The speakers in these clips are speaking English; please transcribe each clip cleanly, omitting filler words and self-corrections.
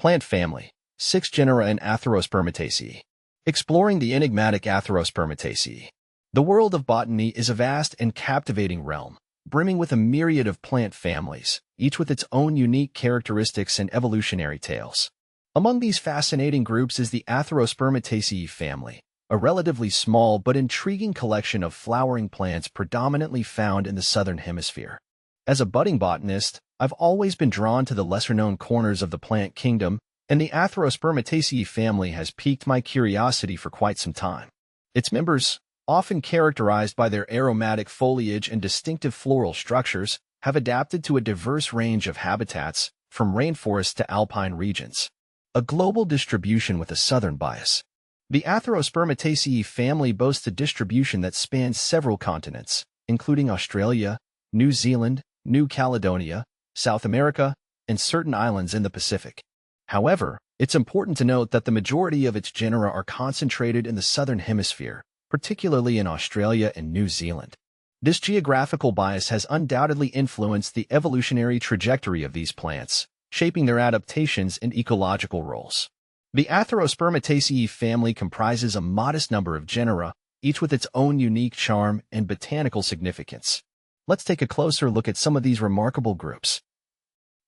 Plant family, 6 genera in Atherospermataceae. Exploring the enigmatic Atherospermataceae. The world of botany is a vast and captivating realm, brimming with a myriad of plant families, each with its own unique characteristics and evolutionary tales. Among these fascinating groups is the Atherospermataceae family, a relatively small but intriguing collection of flowering plants predominantly found in the southern hemisphere. As a budding botanist, I've always been drawn to the lesser-known corners of the plant kingdom, and the Atherospermataceae family has piqued my curiosity for quite some time. Its members, often characterized by their aromatic foliage and distinctive floral structures, have adapted to a diverse range of habitats, from rainforests to alpine regions. A global distribution with a southern bias. The Atherospermataceae family boasts a distribution that spans several continents, including Australia, New Zealand, New Caledonia, South America, and certain islands in the Pacific. However, it's important to note that the majority of its genera are concentrated in the southern hemisphere, particularly in Australia and New Zealand. This geographical bias has undoubtedly influenced the evolutionary trajectory of these plants, shaping their adaptations and ecological roles. The Atherospermataceae family comprises a modest number of genera, each with its own unique charm and botanical significance. Let's take a closer look at some of these remarkable groups.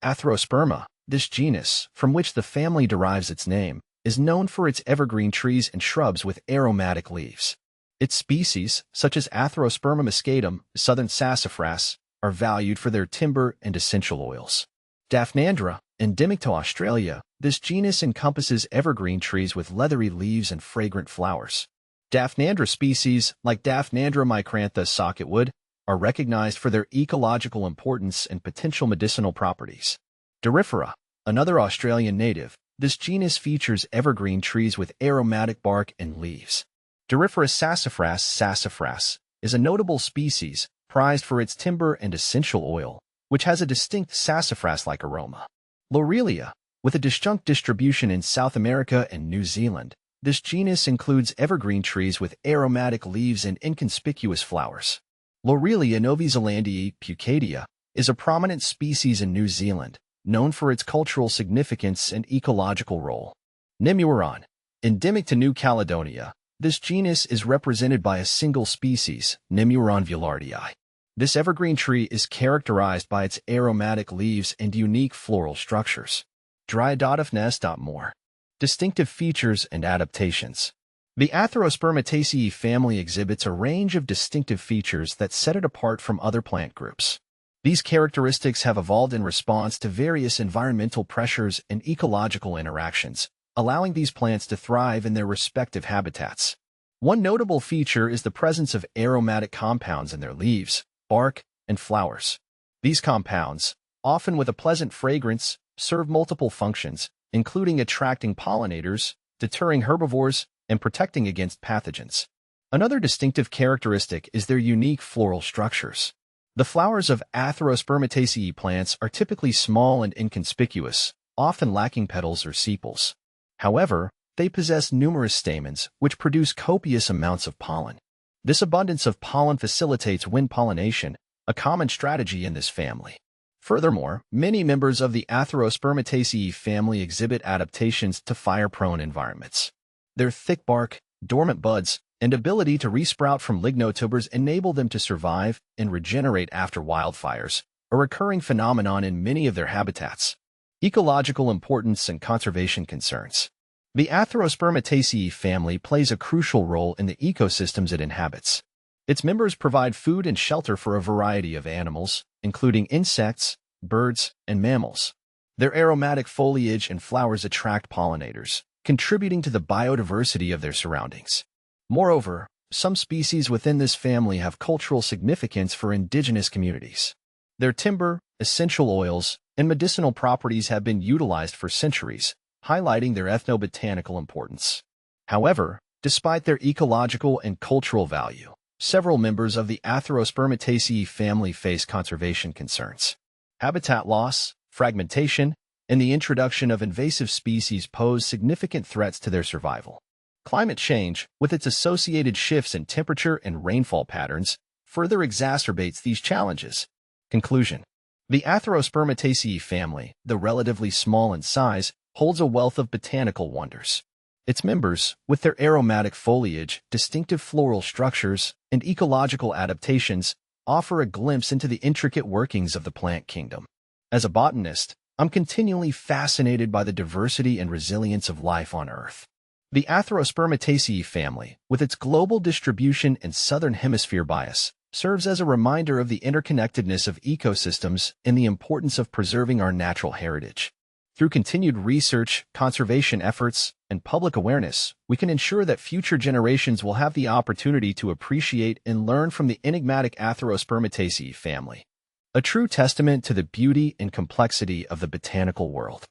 Atherosperma, this genus, from which the family derives its name, is known for its evergreen trees and shrubs with aromatic leaves. Its species, such as Atherosperma muscatum, southern sassafras, are valued for their timber and essential oils. Daphnaandra, endemic to Australia, this genus encompasses evergreen trees with leathery leaves and fragrant flowers. Daphnaandra species, like Daphnaandra micrantha socketwood, are recognized for their ecological importance and potential medicinal properties. Doryphora, another Australian native, this genus features evergreen trees with aromatic bark and leaves. Doryphorus sassafras is a notable species, prized for its timber and essential oil, which has a distinct sassafras-like aroma. Lorelia, with a disjunct distribution in South America and New Zealand, this genus includes evergreen trees with aromatic leaves and inconspicuous flowers. Lorelia novazelandii pucadia is a prominent species in New Zealand, known for its cultural significance and ecological role. Nemuaron, endemic to New Caledonia, this genus is represented by a single species, Nemuaron voulardii. This evergreen tree is characterized by its aromatic leaves and unique floral structures. Dryadophones. More distinctive features and adaptations. The Atherospermataceae family exhibits a range of distinctive features that set it apart from other plant groups. These characteristics have evolved in response to various environmental pressures and ecological interactions, allowing these plants to thrive in their respective habitats. One notable feature is the presence of aromatic compounds in their leaves, bark, and flowers. These compounds, often with a pleasant fragrance, serve multiple functions, including attracting pollinators, deterring herbivores, and protecting against pathogens. Another distinctive characteristic is their unique floral structures. The flowers of Atherospermataceae plants are typically small and inconspicuous, often lacking petals or sepals. However, they possess numerous stamens, which produce copious amounts of pollen. This abundance of pollen facilitates wind pollination, a common strategy in this family. Furthermore, many members of the Atherospermataceae family exhibit adaptations to fire-prone environments. Their thick bark, dormant buds, and ability to resprout from lignotubers enable them to survive and regenerate after wildfires, a recurring phenomenon in many of their habitats. Ecological importance and conservation concerns. The Atherospermataceae family plays a crucial role in the ecosystems it inhabits. Its members provide food and shelter for a variety of animals, including insects, birds, and mammals. Their aromatic foliage and flowers attract pollinators, contributing to the biodiversity of their surroundings. Moreover, some species within this family have cultural significance for indigenous communities. Their timber, essential oils, and medicinal properties have been utilized for centuries, highlighting their ethnobotanical importance. However, despite their ecological and cultural value, several members of the Atherospermataceae family face conservation concerns. Habitat loss, fragmentation, and the introduction of invasive species pose significant threats to their survival. Climate change, with its associated shifts in temperature and rainfall patterns, further exacerbates these challenges. Conclusion. The Atherospermataceae family, though relatively small in size, holds a wealth of botanical wonders. Its members, with their aromatic foliage, distinctive floral structures, and ecological adaptations, offer a glimpse into the intricate workings of the plant kingdom. As a botanist, I'm continually fascinated by the diversity and resilience of life on Earth. The Atherospermataceae family, with its global distribution and southern hemisphere bias, serves as a reminder of the interconnectedness of ecosystems and the importance of preserving our natural heritage. Through continued research, conservation efforts, and public awareness, we can ensure that future generations will have the opportunity to appreciate and learn from the enigmatic Atherospermataceae family, a true testament to the beauty and complexity of the botanical world.